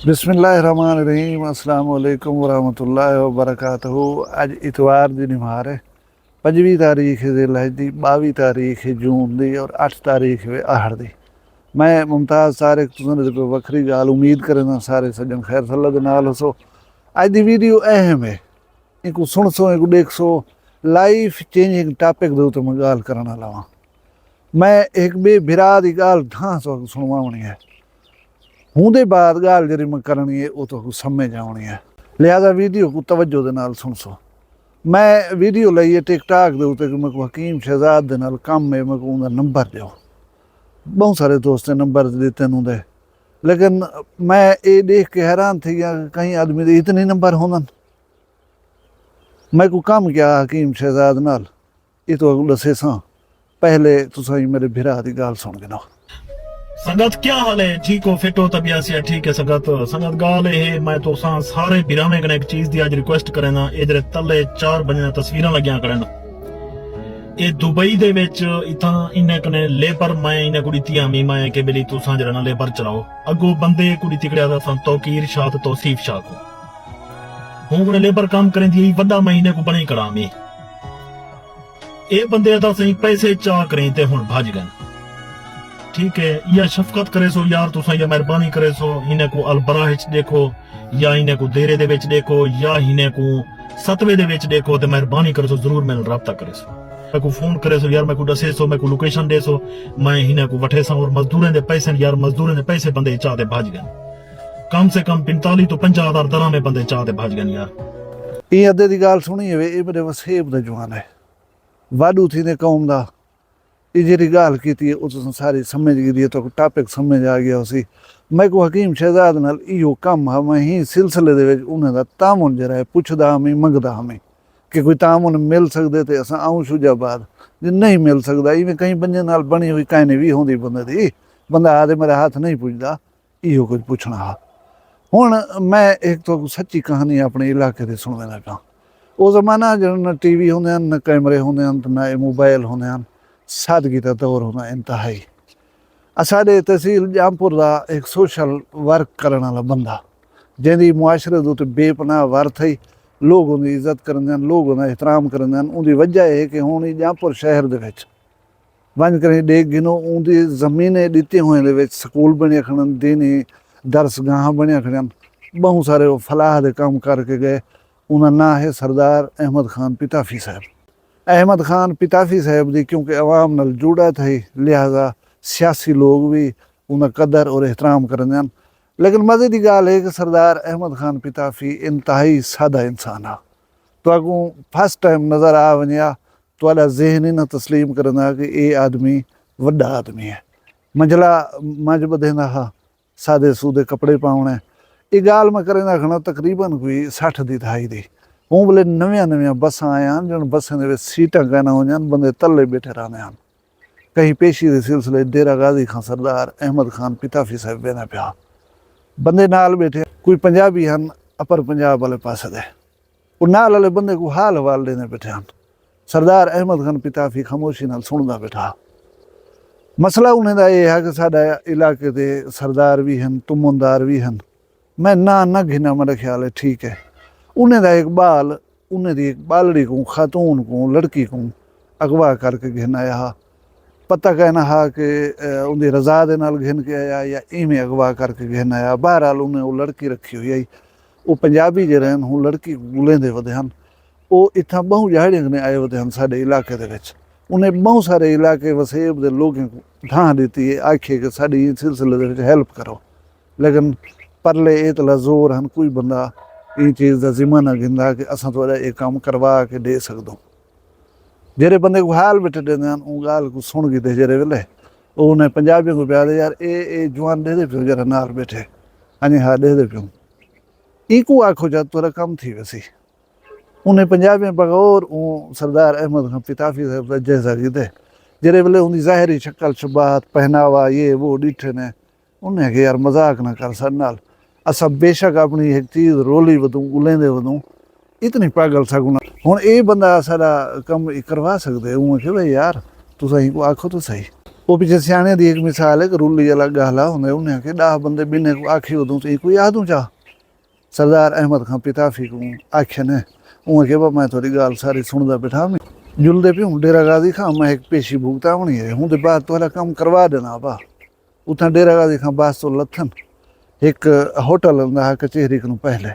बिस्मिल्लाहिर्रहमानिर्रहीम अस्सलाम वालेकुम वरहमतुल्लाहि वबरकातुहू। अज इतवार की निमार है। 25 तारीख ज़िलहज दी, 22 तारीख जून की और 8 तारीख आहड़ की। मैं मुमताज़ सारे तुसें वखरी गाल उम्मीद करना सारे सज्जन खैर सल्ला दे नाल हसो। अज की वीडियो अहम है, इनको सुन सो इनको देख सो। लाइफ चेंजिंग टॉपिक के उत्ते मैं गाल करन वाला वां। मैं एक बे बिरा की गाल ढां सो सुनवानी है। हुंदे बाद गाल जी मैं करनी है वो तो समझ आनी है, लिहाजा वीडियो को तवज्जो दे नाल सुन सो। मैं वीडियो लाई है टिकटॉक के उत्ते मैं हकीम शहजाद दे नाल काम है, मैं उनका नंबर दो। बहुत सारे दोस्त ने नंबर दिते उनके, लेकिन मैं ये देख के हैरान थी गया कि कई आदमी दे इतने नंबर होंदन। मैं को काम किया हकीम शहजाद नाल, ये तो दसे सा। पहले तुसां मेरे भिरा की गाल सुन के ना। संगत क्या हाल है? ठीक हो, फिट हो, तबियत से ठीक है संगत। संगत गाल है मैं तो सारे बिरामे कने एक चीज दी आज रिक्वेस्ट करना। इधर तले 4 बजे तस्वीरां लगियां करन। ये दुबई दे विच इथा इन्ने कने लेबर मैं इन्ने कुड़ी तिया मीमा है कि बेली तुसां जरा ना लेबर चलाओ। अगो बंदे कुड़ी तिकड़िया दा सन तौकीर शाह ते तौसीफ शाह को हूं कुड़े लेबर काम करें दी वड्डा महीने को बने करा में ए बंदे दा सही पैसे चा करें ते हुन भज गए। ठीक है, या शफकत करे सो यार तुसा, या मेहरबानी करे सो इन्हें को अलबराह देखो, या इन्हें को देरे दे विच देखो, या इन्हें को सतवे दे विच देखो, ते मेहरबानी करे सो जरूर मेरे राब्ता करे सो। मैं को फोन करे सो यार, मैं को दसे सो, मैं को लोकेशन दे सो, मैं इन्हें को वठे सा। और मजदूरें दे पैसे यार, मजदूरें दे पैसे बंदे चाहते भज गए। कम से कम 45 तो 50,000 दरा में बंदे चाहते भज गए यार। ये अद्धे की गाल सुनी है, ये मेरे वसेब दा जवान है, वाडू थी ने कौम दा। ये जी गाल की थी वो सारी समझ गई, तो टॉपिक समझ आ गया उसी। मैं को हकीम शहजाद नाल इहो कम है, मैं ही सिलसिले दे विच उन्हां दा तामुन जरा है पुछदा हमें मंगदा हमें कि कोई तामुन मिल सकदे ते असां आऊं शुजाबाद। जे नहीं मिल सकदा इवें कई बंदे नाल बनी हुई कहनी भी होंदी बंदे दी, बंदा आदे मेरे हाथ नहीं पुछदा, इहो कुछ पुछना हा। हुण मैं एक तो सच्ची कहानी अपने इलाके दी सुणने लगा। वो जमाना जो न टीवी होंदे न कैमरे होंदे न मोबाइल होंदे, सादगी का दौर होना इंतहाई। साढ़े तहसील जामपुर का एक सोशल वर्क करने वाला बंदा, जिंदी मुआशरे के उत्ते बेपनाह वर्थ है। लोग उनकी इज्जत करते, लोग उनका एहतराम करते। उनकी वजह है कि हुण जामपुर शहर दे विच वंज करें देख गिनो, उनकी जमीने दिते हुए स्कूल बने खड़न, दीनी दरसगाह बने खड़न। बहुत सारे वो फलाह के काम करके गए। उनका नाम है सरदार अहमद खान पिताफी साहब। अहमद खान पिताफी साहब की क्योंकि अवाम नाल जुड़ा थी, लिहाजा सियासी लोग भी उनका कदर और एहतराम करते हैं। लेकिन मज़े की गाल है कि सरदार अहमद खान पिताफी इंतहाई सादा इंसान है। तो अगू फर्स्ट टाइम नज़र आ वनिया तो जहन ही न तस्लीम करना कि ये आदमी वड्डा आदमी है। मंझला मंझ बधेंदा हा, सादे सूदे कपड़े पाउणे। ये गाल मैं करेंदा खड़ा तकरीबन कोई 60 की दहाई दी। हूँ बोले नविया नविया बसा आया जिन बसें के सीटा कहना हो जान, बंदे तले बैठे रहने हैं। कहीं पेशी के सिलसिले डेरा गाजी खां सरदार अहमद खान पिताफी साहब वेंदा पिया, बंदे नाल बैठे। कोई पंजाबी हैं अपर पंजाब वाले पासे दे, वो नाल वाले बंदे को हाल हवाल देने बैठे हैं। सरदार अहमद खान पिताफी खामोशी नाल सुनदा बैठा। मसला उन्हें दा ये है कि साडा इलाके दे सरदार भी हैं, तुमुंदार भी हैं। मैं ना घिना, मेरा ख्याल है ठीक है। उन्हें दा एक बाल, उन्हें दी एक बालड़ी को, खातून को, लड़की को अगवा करके घिन आया हा। पता कहना हा कि उनकी रजा दे नाल घिन के आया या इवें अगवा करके घिन आया। बहरहाल उन्हें वो लड़की रखी हुई आई। वो पंजाबी जे रहन हूँ लड़की लेंदे वधे हैं। वो इतना बहु जहाड़ियां ने आए वधे हैं साडे इलाके दे विच। उन्हें बहुत सारे इलाके वसेब दे लोगों को ढां दी है, आखे कि साडी इस सिलसिले दे विच हेल्प करो। लेकिन परले ये तला जोर हैं, कोई बंदा ये चीज़ का जिम्मा ना गिंदा कि असां थोड़ा ये काम करवा के दे सकदो। जेरे बंदे को हाल बैठे देंदे हैं उन गाल को सुन गई थे जेरे वेले उन्हें पंजाबियों को प्या दे यार ए जवान दे दे पियो जरा नाल बैठे। हाँ हाँ दे दे पियो, इको आखो जा तोरा कम थी वैसी। उन्हें पंजाबियों बगौर सरदार अहमद खान पिताफी साहब जैसा की थे जेरे वेले उनकी ज़ाहिरी शक्ल शबात पहनावा ये वो डिठे ने। उन्हें कि यार मजाक ना कर सर नाल, असा बेशक अपनी एक चीज़ रोली वधूं उलेंदे वधूं, इतनी पागल सगुना हुण ये बंदा सारा कम करवा सकते। उं कि भाई यार तुसां इनको आखो तो सही। वो पिछे सियाने दी एक मिसाल है कि रुली वाला गाला होंदे उन्हें के 10 बंदे बिने को आखी उदों तो कोई याद ऊं चा सरदार अहमद खान पिताफी को आखे ने उन्हें के मैं थोड़ी गाल सारी सुनदा बैठा मैं जुलदे पे हूँ डेरा गाजी खां मैं एक पेशी भुगता होनी है हूँ तो बाद तोहरा काम करवा देना बा उतना डेरा गाजी खां बास तो लथन एक होटल अंदा कचहरी को पहले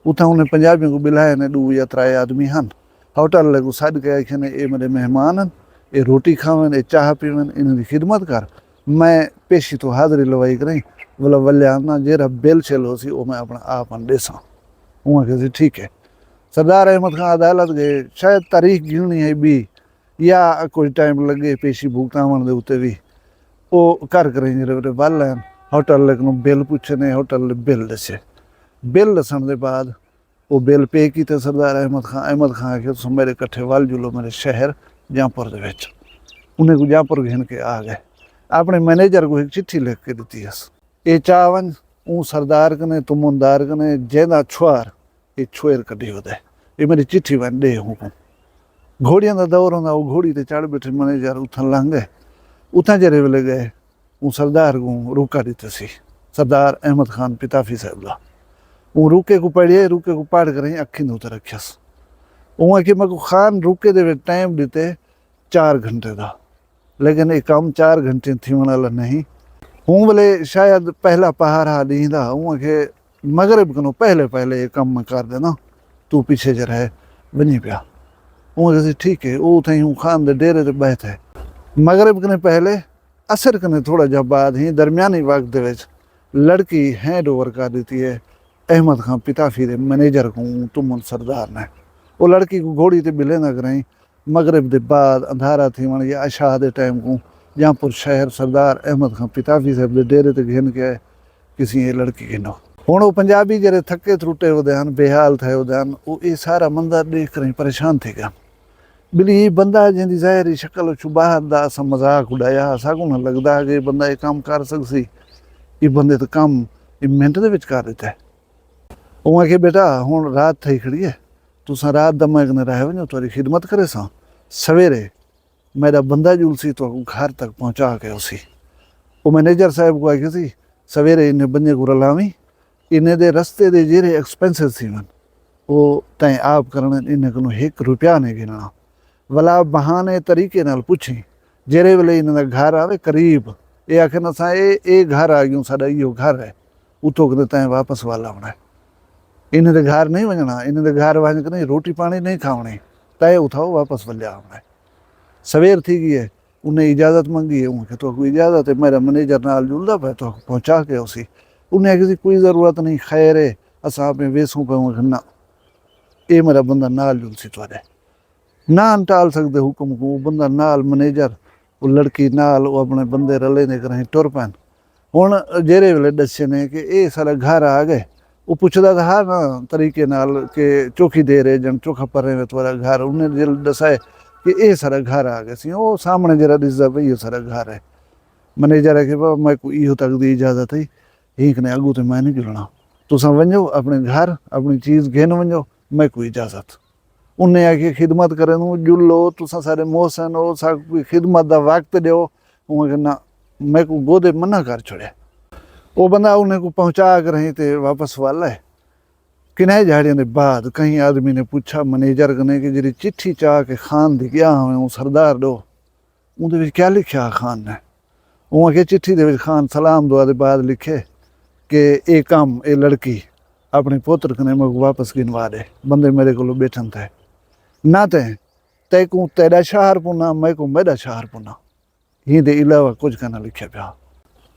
उतना उन्हें पंजाबियों को बिलाए ने 2 या 3 आदमी हन होटल लगू सद के आखे ने ये मेरे मेहमान हन ये रोटी खावन ये चाह पीवन इनकी खिदमत कर मैं पेशी तो हाजरी लवाई करें बोला वल्या ना जेरा बिल चल हो सी वो मैं अपना आप देसा वहाँ कहते ठीक है सरदार अहमद खान अदालत गए शायद तारीख गिननी है भी या कोई टाइम लगे पेशी भुगतावन दे उत्ते भी वो कर करें जेरे वाल हैं होटल लेकिन बिल पूछने होटल बिल दसे बिल दसन के बाद वो बिल पे की सरदार अहमद खान के तो मेरे कट्ठे वाल जुलो मेरे शहर जहाँपुर दे विच उन्हें को जहाँपुर घिन के आ गए अपने मैनेजर को एक चिट्ठी लिख के दी ये चावन ऊ सरदार कने तुमुंदार कने जेदा छुआर ये छुएर कढ़ी होते ये मेरी चिट्ठी बन दे हूँ घोड़ियां का दौर होंदा वो घोड़ी ते चढ़ बैठे मैनेजर उथन लंघ गए उतना जरे वेले गए ऊ सरदार को रुका दीते सी सरदार अहमद खान पिताफी साहब दा वो रुके को पढ़िए रुके को पढ़ कर अखी न उतर रखियस उहाँ कि मैं को खान रुके दे टाइम दीते 4 घंटे का लेकिन ये काम 4 घंटे थी वाला नहीं हूँ बोले शायद पहला पहाड़ा ॾींदा उहाँ के मगरब कनो पहले पहले ये कम में कर देना तू पीछे ज रहे वञी पिया उहाँ कहते ठीक है वो थी हूँ खान दे डेरे ते बैठे मगरब कने पहले असर कने थोड़ा जा बाद ही दरमियानी वक्त दे विच लड़की हैंड ओवर कर दी है अहमद खान पिताफी दे मैनेजर को तुमन सरदार ने वो लड़की को घोड़ी ते बिले ना करें मगरब दे बाद अंधारा थी वन या अशाह दे टाइम को जहाँपुर शहर सरदार अहमद खान पिताफी साहब दे डेरे ते घिन के किसी ये लड़की गिनो हुण वो पंजाबी जरे थके त्रुटे होते हैं बेहाल थे होते हैं वो ये सारा मंदा देख कर परेशान थे गया बिली ये बंदा जिंदी ज़ाहिरी शक्ल चु बाहर दा असां मजाक उड़ाया सागू न लगदा कि बंदा ये काम कर सकसी ये बंदे तो काम ये मिनट दे विच कर दिता है उहाँ के बेटा हुण रात थी खड़ी है तुसां रात दा मैं कने रह वञो तुहारी खिदमत करे सां सवेरे मेरा बंदा जुलसी तो घर तक पहुँचा के उसी वो मैनेजर साहब को आखिया सी सवेरे इन्हें बंदे को रलावी इन्हें दे रस्ते दे जेरे एक्सपेंसिस थी वन वो तैं आप करन इन्हें को 1 रुपया नहीं गिनना भला बहाने तरीके नाल पुछी जेरे वेले इन्हें घर आवे करीब ये आखिन असां ये घर आ गयूं साडा इहो घर है उतो कदे तैं वापस वाला होना इन्हें दे घर नहीं वञना इन्हें दे घर वञ के रोटी पानी नहीं खावणी तय उठाओ वापस वल्या होना सवेर थी गई है उन्हें इजाज़त मंगी है उनके तो कोई इजाज़त है मेरा मैनेजर नाल जुलदा पे तो पहुँचा के उसी उन्हें किसी कोई ज़रूरत नहीं खैर है असां पे वेसूं पे ना ये मेरा बंदा नाल जुलसी तुहाडे ना टाल सकते हुक्म को वो बंदा नाल मैनेजर वो लड़की नाल वो अपने बंदे रले ने करें टुर पैन हुण जेरे वेले दसे ने कि ये सारा घर आ गए वो पुछदा था हाँ ना तरीके नाल के चौकी दे रहे जन चोखा पर रहे तुम्हारा घर उन्हें जिल दसाए कि ये सारा घर आ गए सी वो सामने जरा दिसदा भाई ये सारा घर है मैनेजर है कि मैं को इहो तक दी इजाज़त है एक ने अगू तो मैं नहीं जुलना तुसां वञो अपने घर अपनी चीज़ घेन वञो मैं कोई इजाज़त उन्हें आके खिदमत करें जुलो तुसां सारे मोहसन हो सा कोई खिदमत का वक्त दो उन्हें ना मैं को गोदे मना कर छोड़े वो बंदा उन्हें को पहुँचा कर रही थे वापस वाला है किन्हीं झाड़ियों के बाद कहीं आदमी ने पूछा मैनेजर कने कि जी चिट्ठी चाह के खान दी गया हमें वो सरदार दो उन्हें क्या लिखा खान ने वहाँ के चिट्ठी दे खान सलाम दुआ के बाद लिखे कि ये काम ये लड़की अपने पुत्र कने मैं वापस गिनवा दे बंदे मेरे को बैठन थे ना तै को तेरा शहर पुना मैं को मेरा शहर पुना ही दे इलावा कुछ कहना लिखे पिया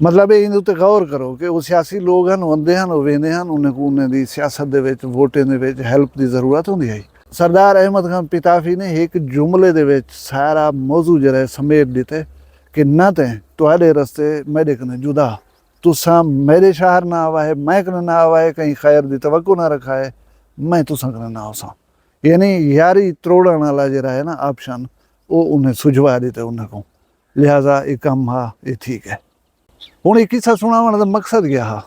मतलब इन उत्ते गौर करो कि वो सियासी लोग हैं आते हैं वेंदे हैं उन्हें को उन्हें दी सियासत दे विच वोटें दे विच हेल्प की जरूरत होंदी है सरदार अहमद खान पिताफी ने एक जुमले दे विच सारा मौजू जरा समेट दिते कि ना तुहाडे रस्ते मेरे कने जुदा तुसां मेरे शहर ना आवा है मैं कने ना आवा है कहीं खैर दी तवक्को ना रखा है मैं तुसां कने ना आसा यानी यारी त्रोड़न वाला जरा है ना ऑप्शन वो उन्हें सुझवा देते उन्हें को लिहाजा ये कम हा ये ठीक है हुण एक किस्सा सुनावन का मकसद क्या हा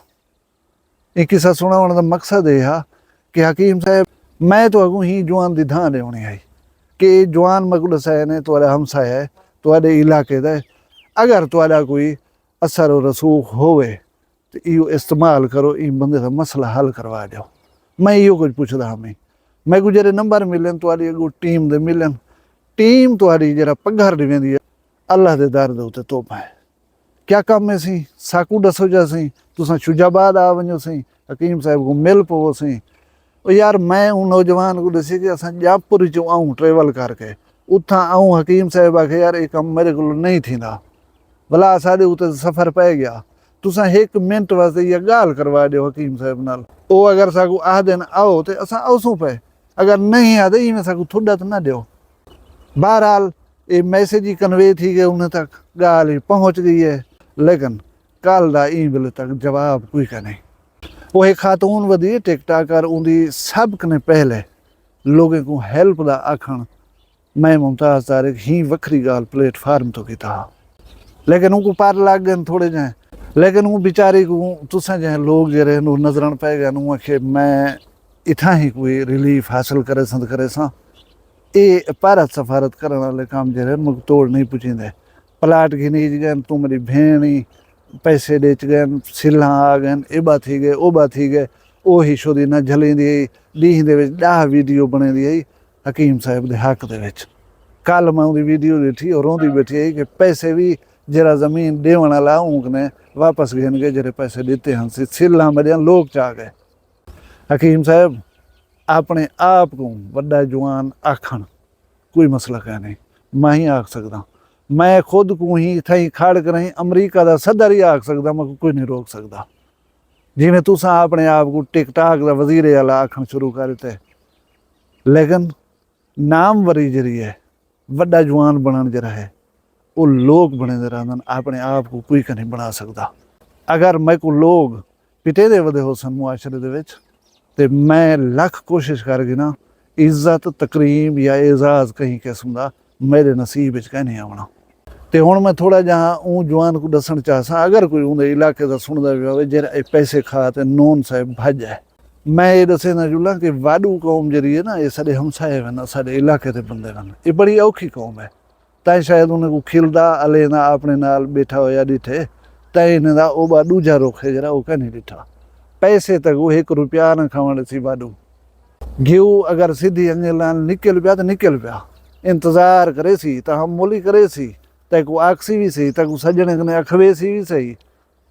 एक किस्सा सुनावन का मकसद यह हा कि हकीम साहब मैं तो अगू ही जवान की धान लेनी आई कि जवान मगुल साहब ने तुहाडा हमसाया है तुहाडे इलाके दा अगर तुहाडा कोई असर और रसूख होवे तो इहो इस्तेमाल करो, इन बंदे का मसला हल करवा दो। मैं इहो कुछ पुछदा हमें, मैं को जेरे नंबर मिलन तुहाडी अगो टीम दे मिलन, टीम तुहाडी जेरा पगार दी वेंदी है अल्लाह दे दर दे उते तोपा है। क्या कम है सी साकू दसो जा सी, तुसा शुजाबाद आ वञो सी, हकीम साहब को मिल पवो सी। ओ यार मैं उन नौजवान को दसी कि असां जापुरी चो आऊं ट्रेवल करके उथा आऊं, हकीम साहब आखे यार ये कम मेरे को नहीं थींदा, भला साडे उते सफ़र पै गया, तुसां 1 मिनट वास्ते इहा ॻाल्हि करवा ॾियो हकीम साहब नाल। ओ अगर साकू आखदे आओ तो असां आऊसूं पे, अगर नहीं आते इवें साकू थुड्डत न ॾियो। बहरहाल ये मैसेज ही कन्वे थी गए उन्हें तक, गाल पहुँच गई है, लेकिन कल दा ईमेल तक जवाब कोई का नहीं। वो एक खातून वधी टिकटाकर उनकी सब कने पहले लोगों को हेल्प दा आखण मैं मुमताज़ तारिक ही वखरी गाल प्लेटफार्म तो किता, लेकिन उनको पार लग गए थोड़े जाए, लेकिन वो बेचारी को तुसा जै लोग जे नजरन पै गए आखे मैं इथा ही कोई रिलीफ हासिल करे सा। ये भारत सफारत करने वाले काम जे मुझ तोड़ नहीं पुछींदे, प्लाट घिनी गए, तू मेरी भेण ही पैसे डेच गए, सिल्ला आ गए, एबा थी गए ओबा थी गए, ओ ही शो दी न झलींदी ॾींहं दे विच 10 वीडियो बनेंदी आई हकीम साहब दे हक दे विच। कल मैं उनकी वीडियो ॾिठी और रोंदी बैठी आई कि पैसे भी जरा ज़मीन देवण वाला उनने वापस घेन गए जरे पैसे दिते हैं, सिल्ला मरिया लोग चा गए। हकीम साहब अपने आप को वड्डा जवान आखण कोई मसला क्या नहीं, मैं ही आख सकदा, मैं खुद को ही थई खड़ कर ही अमरीका का सदर ही आख सकदा, मैं कोई नहीं रोक सकदा। जिमें तुसा अपने आप को टिकटाक का वजीर आला आखण शुरू करते, लेकिन नामवरी जरी है वड्डा जवान बनन जरा है वो लोग बने दे रहन, अपने आप को कोई नहीं बना सकदा। अगर मैं को लोग पिटे दे वदे हो सन मुआशरे दे विच ते मैं लख कोशिश करके ना इज्जत तकरीम या एजाज कहीं किस्म का मेरे नसीब विच कहीं नहीं आना। तो हुण मैं थोड़ा जहाँ ऊ जवान को दसण चाहसा, अगर कोई उनके इलाके का सुनता भी हो जरा पैसे खा तो नोन साहब भज जाए, मैं ये दसे ना जुला कि वाडू कौम जरी है ना ये साडे हमसाए वन, साडे इलाके के बंदे वन, ये बड़ी औखी कौम है। तैं शायद उन्हें को खिलदा अलेना अपने नाल बैठा होया डिठे, तैं इन्हें दा ओबा दूजा रोके जरा वो कहीं डिठा, पैसे तक वो 1 रुपया न खवण सी वाडू। घिऊ अगर सीधी अंगेलान निकल पिया तो निकल पिया, इंतजार करे सी तो हम मोली करे सी, तैको आखसी भी सही, तैको सजने कने अखवे सी भी सही।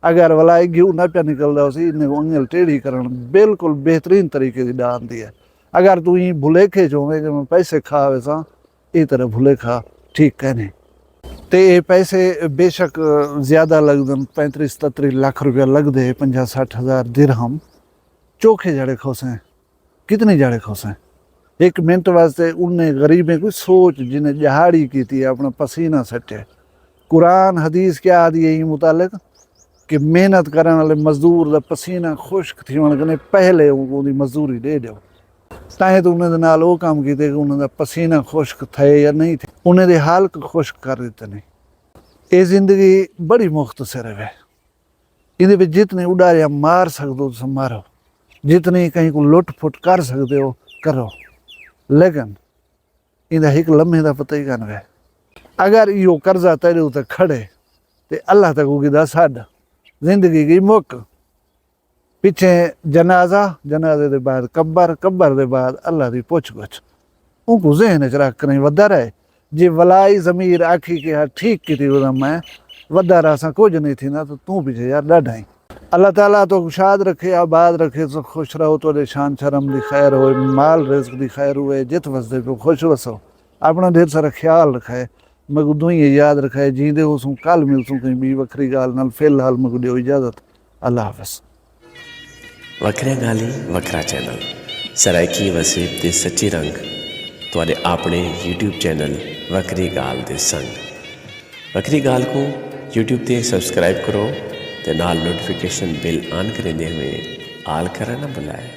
अगर वलाई घिऊ न पिया निकलदा उसी इन्हें को अंगेल टेढ़ी करण बिल्कुल बेहतरीन तरीके की डाल दी है। अगर तू ही भुलेखे चोवे कि मैं पैसे खा वैसा ये तरह भुलेखा ठीक कहने ते ये पैसे बेशक ज़्यादा लगदन, 35-33 लाख रुपया लगदे, 50-60 हज़ार दिरहम चोखे जड़े खोसें, कितने जड़े खोसें 1 मिनट वास्ते। उन्हें गरीबें कोई सोच जिन्हें जहाड़ी की थी अपना पसीना सटे। कुरान हदीस क्या आदि है मुतालिक कि मेहनत करने वाले मजदूर का पसीना खुश्क थी कने पहले उनकी मजदूरी दे दो, तां तो उन्हें नाल वो काम किए कि उन्हें पसीना खुश्क थे या नहीं थे, उन्हें हालत खुश्क कर देते नहीं। ये जिंदगी बड़ी मुख्तसर है, इन्हें जितने उड़ारिया मार सकते हो मारो, जितनी कहीं को लुट फुट कर सकते हो करो, लेकिन इन्हें एक लम्हे का पता ही कन वे। अगर यो कर्जा तेरे उते खड़े तो अल्लाह तक उगदा साड जिंदगी की मुक, पिछे जनाजा, जनाजे के बाद कब्बर, कब्बर के बाद अल्लाह की पुछ गुछ, उनको जहन च रख नहीं वधा रहे। जे वलाई जमीर आखी के हाँ ठीक की थी मैं वधा रहा कुछ नहीं थी ना, तो तू पीछे यार ॾाढा ही। अल्लाह ताला तो शाद रखे आबाद रखे, तो खुश रहो, तो शान शर्म की खैर हो, माल रिज्क की खैर हुए, जित वसदे पे खुश वसो, अपना ढेर सारा ख्याल रखे। मैं दुई याद रखे, जींदे हो सूं कल मिलसूं कहीं बी वखरी गाल नाल। फिलहाल मैं दियो इजाजत, अल्लाह हाफिज़। वखरिया गाली वखरा चैनल सराइकी वसीब दे सच्ची रंग तुहाडे अपने YouTube चैनल वखरी गाल दे संग। वखरी गाल को YouTube ते सब्सक्राइब करो ते नाल नोटिफिकेशन बिल ऑन करेंदे हुए आल करना ना भुलाए।